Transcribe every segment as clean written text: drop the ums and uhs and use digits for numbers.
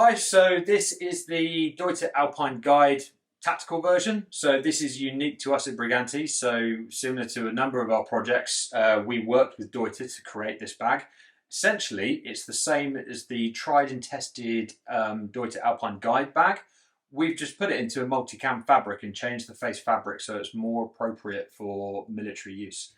Hi, so this is the Deuter Alpine Guide tactical version. So this is unique to us at Bri&x. So similar to a number of our projects, we worked with Deuter to create this bag. Essentially, it's the same as the tried and tested Deuter Alpine Guide bag. We've just put it into a multicam fabric and changed the face fabric so it's more appropriate for military use.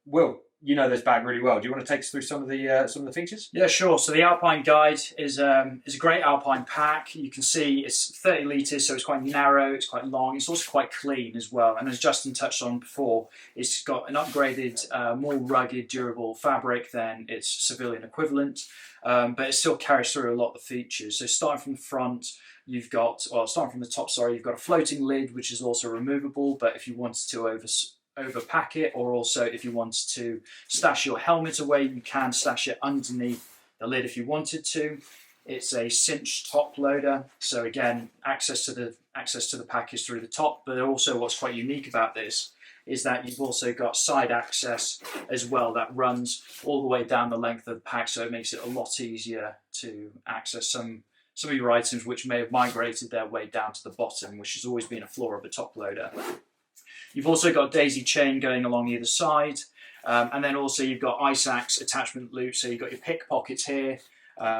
Will, you know this bag really well. Do you want to take us through some of the features? Yeah, sure. So the Alpine Guide is a great Alpine pack. You can see it's 30 litres, so it's quite narrow, it's quite long, it's also quite clean as well. And as Justin touched on before, it's got an upgraded, more rugged, durable fabric than its civilian equivalent, but it still carries through a lot of the features. So starting from the front, you've got, well, starting from the top, sorry, you've got a floating lid, which is also removable, but if you wanted to overpack it, or also if you wanted to stash your helmet away, you can stash it underneath the lid if you wanted to. It's a cinched top loader, so again, access to the pack is through the top, but also what's quite unique about this is that you've also got side access as well that runs all the way down the length of the pack, so it makes it a lot easier to access some of your items which may have migrated their way down to the bottom, which has always been a flaw of a top loader. You've also got daisy chain going along either side, and then also you've got ice axe attachment loops. So you've got your pick pockets here.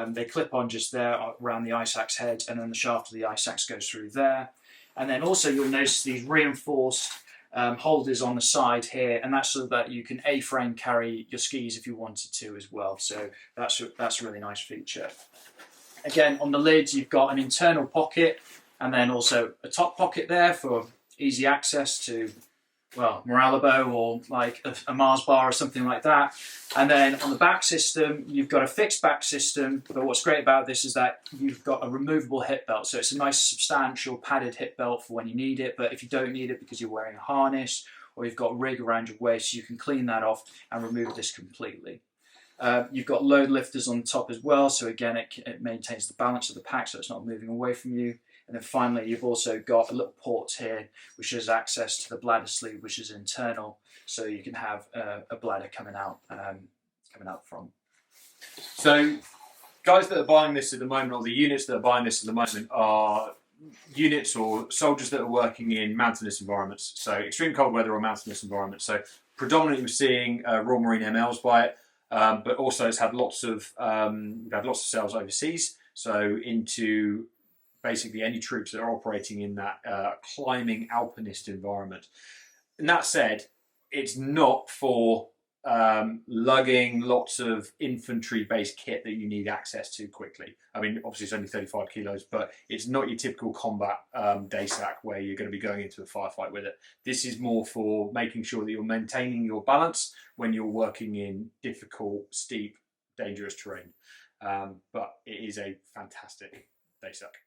They clip on just there around the ice axe head, and then the shaft of the ice axe goes through there. And then also you'll notice these reinforced holders on the side here, and that's so that you can A-frame carry your skis if you wanted to as well. So that's a really nice feature. Again, on the lids you've got an internal pocket, and then also a top pocket there for easy access to, well, Moralabo or like a Mars bar or something like that. And then on the back system, you've got a fixed back system, but what's great about this is that you've got a removable hip belt. So it's a nice substantial padded hip belt for when you need it, but if you don't need it because you're wearing a harness or you've got a rig around your waist, you can clean that off and remove this completely. You've got load lifters on the top as well, so again it maintains the balance of the pack so it's not moving away from you. And then finally you've also got a little port here which has access to the bladder sleeve, which is internal, so you can have a bladder coming out from. So guys that are buying this at the moment, or the units that are buying this at the moment, are units or soldiers that are working in mountainous environments, so extreme cold weather or mountainous environments. So predominantly we're seeing Royal Marine MLs buy it, but also it's had lots of sales overseas, so into basically any troops that are operating in that climbing alpinist environment. And that said, it's not for lugging lots of infantry-based kit that you need access to quickly. I mean, obviously it's only 35 kilos, but it's not your typical combat day sack where you're going to be going into a firefight with it. This is more for making sure that you're maintaining your balance when you're working in difficult, steep, dangerous terrain. But it is a fantastic day sack.